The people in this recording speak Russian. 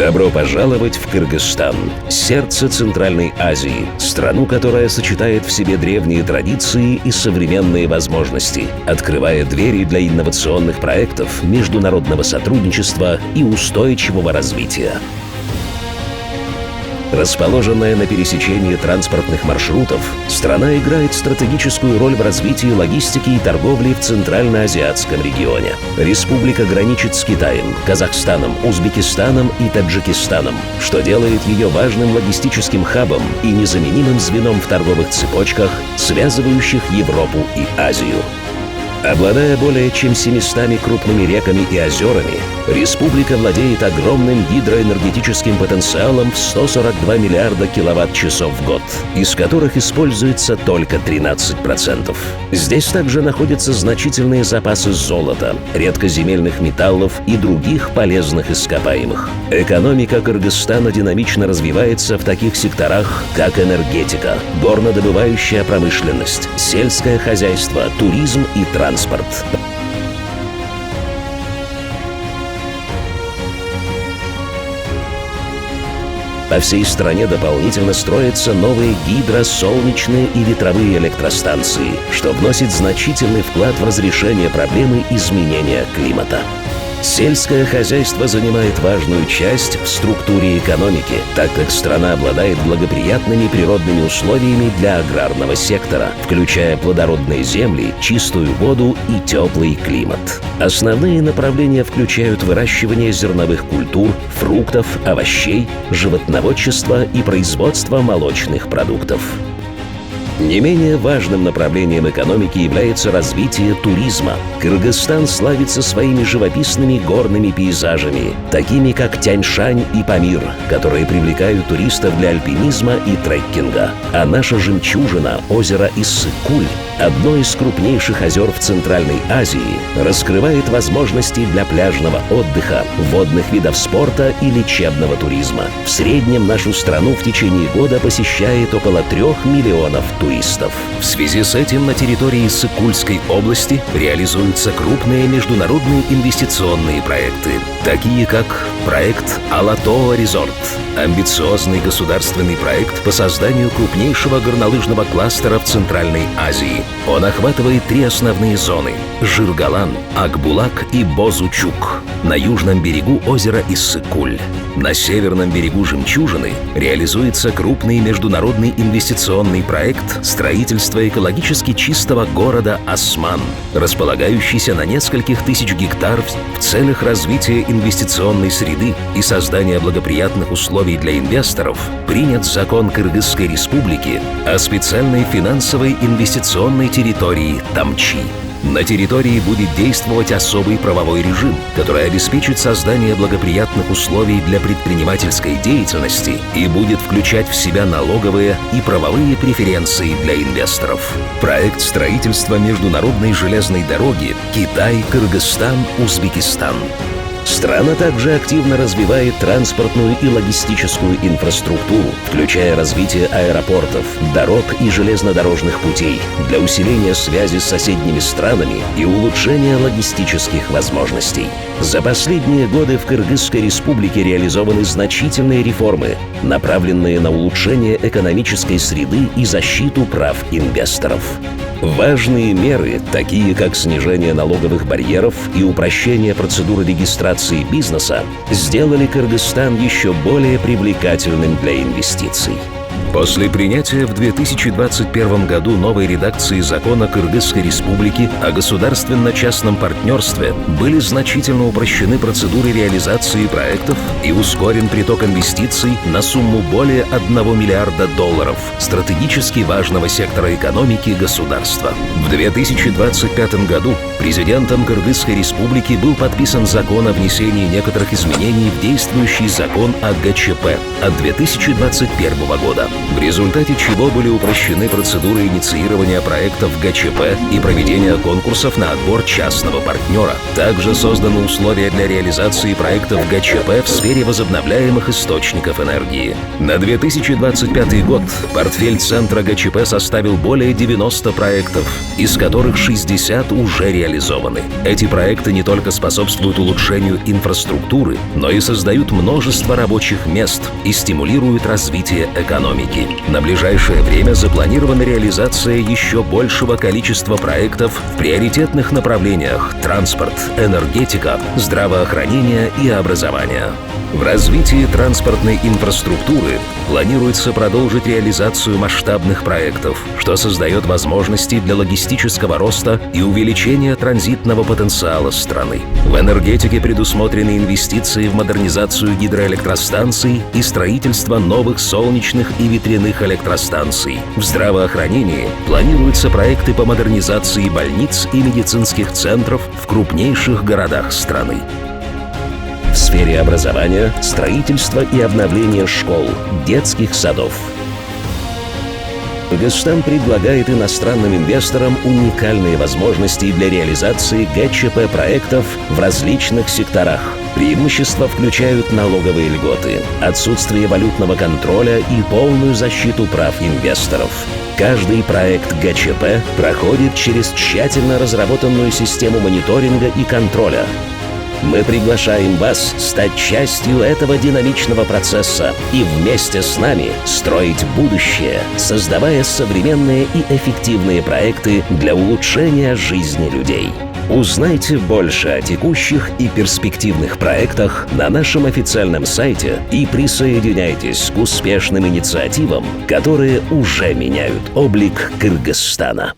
Добро пожаловать в Кыргызстан, сердце Центральной Азии, страну, которая сочетает в себе древние традиции и современные возможности, открывая двери для инновационных проектов, международного сотрудничества и устойчивого развития. Расположенная на пересечении транспортных маршрутов, страна играет стратегическую роль в развитии логистики и торговли в Центральноазиатском регионе. Республика граничит с Китаем, Казахстаном, Узбекистаном и Таджикистаном, что делает ее важным логистическим хабом и незаменимым звеном в торговых цепочках, связывающих Европу и Азию. Обладая более чем 700 крупными реками и озерами, республика владеет огромным гидроэнергетическим потенциалом в 142 миллиарда киловатт-часов в год, из которых используется только 13%. Здесь также находятся значительные запасы золота, редкоземельных металлов и других полезных ископаемых. Экономика Кыргызстана динамично развивается в таких секторах, как энергетика, горнодобывающая промышленность, сельское хозяйство, туризм и транспорт. По всей стране дополнительно строятся новые солнечные и ветровые электростанции, что вносит значительный вклад в разрешение проблемы изменения климата. Сельское хозяйство занимает важную часть в структуре экономики, так как страна обладает благоприятными природными условиями для аграрного сектора, включая плодородные земли, чистую воду и теплый климат. Основные направления включают выращивание зерновых культур, фруктов, овощей, животноводчество и производство молочных продуктов. Не менее важным направлением экономики является развитие туризма. Кыргызстан славится своими живописными горными пейзажами, такими как Тянь-Шань и Памир, которые привлекают туристов для альпинизма и треккинга. А наша жемчужина, озеро Иссык-Куль, одно из крупнейших озер в Центральной Азии, раскрывает возможности для пляжного отдыха, водных видов спорта и лечебного туризма. В среднем нашу страну в течение года посещает около 3 миллионов туристов. В связи с этим на территории Иссык-Кульской области реализуются крупные международные инвестиционные проекты, такие как проект «Алатоа Резорт», амбициозный государственный проект по созданию крупнейшего горнолыжного кластера в Центральной Азии. Он охватывает 3 основные зоны – Жиргалан, Акбулак и Бозучук на южном берегу озера Иссык-Куль. На северном берегу Жемчужины реализуется крупный международный инвестиционный проект строительства экологически чистого города Осман, располагающийся на нескольких тысяч гектаров в целях развития инвестиционной среды и создания благоприятных условий для инвесторов. Принят закон Кыргызской республики о специальной финансовой инвестиционной территории Тамчи. На территории будет действовать особый правовой режим, который обеспечит создание благоприятных условий для предпринимательской деятельности и будет включать в себя налоговые и правовые преференции для инвесторов. Проект строительства международной железной дороги Китай-Кыргызстан, Узбекистан. Страна также активно развивает транспортную и логистическую инфраструктуру, включая развитие аэропортов, дорог и железнодорожных путей для усиления связи с соседними странами и улучшения логистических возможностей. За последние годы в Кыргызской республике реализованы значительные реформы, направленные на улучшение экономической среды и защиту прав инвесторов. Важные меры, такие как снижение налоговых барьеров и упрощение процедуры регистрации бизнеса, сделали Кыргызстан еще более привлекательным для инвестиций. После принятия в 2021 году новой редакции закона Кыргызской республики о государственно-частном партнерстве были значительно упрощены процедуры реализации проектов и ускорен приток инвестиций на сумму более $1 миллиарда стратегически важного сектора экономики государства. В 2025 году президентом Кыргызской республики был подписан закон о внесении некоторых изменений в действующий закон о ГЧП от 2021 года, в результате чего были упрощены процедуры инициирования проектов ГЧП и проведения конкурсов на отбор частного партнера. Также созданы условия для реализации проектов ГЧП в сфере возобновляемых источников энергии. На 2025 год портфель Центра ГЧП составил более 90 проектов, из которых 60 уже реализованы. реализованы. Эти проекты не только способствуют улучшению инфраструктуры, но и создают множество рабочих мест и стимулируют развитие экономики. На ближайшее время запланирована реализация еще большего количества проектов в приоритетных направлениях – транспорт, энергетика, здравоохранение и образование. В развитии транспортной инфраструктуры планируется продолжить реализацию масштабных проектов, что создает возможности для логистического роста и увеличения транзитного потенциала страны. В энергетике предусмотрены инвестиции в модернизацию гидроэлектростанций и строительство новых солнечных и ветряных электростанций. В здравоохранении планируются проекты по модернизации больниц и медицинских центров в крупнейших городах страны. В сфере образования – строительство и обновление школ, детских садов. Кыргызстан предлагает иностранным инвесторам уникальные возможности для реализации ГЧП-проектов в различных секторах. Преимущества включают налоговые льготы, отсутствие валютного контроля и полную защиту прав инвесторов. Каждый проект ГЧП проходит через тщательно разработанную систему мониторинга и контроля. Мы приглашаем вас стать частью этого динамичного процесса и вместе с нами строить будущее, создавая современные и эффективные проекты для улучшения жизни людей. Узнайте больше о текущих и перспективных проектах на нашем официальном сайте и присоединяйтесь к успешным инициативам, которые уже меняют облик Кыргызстана.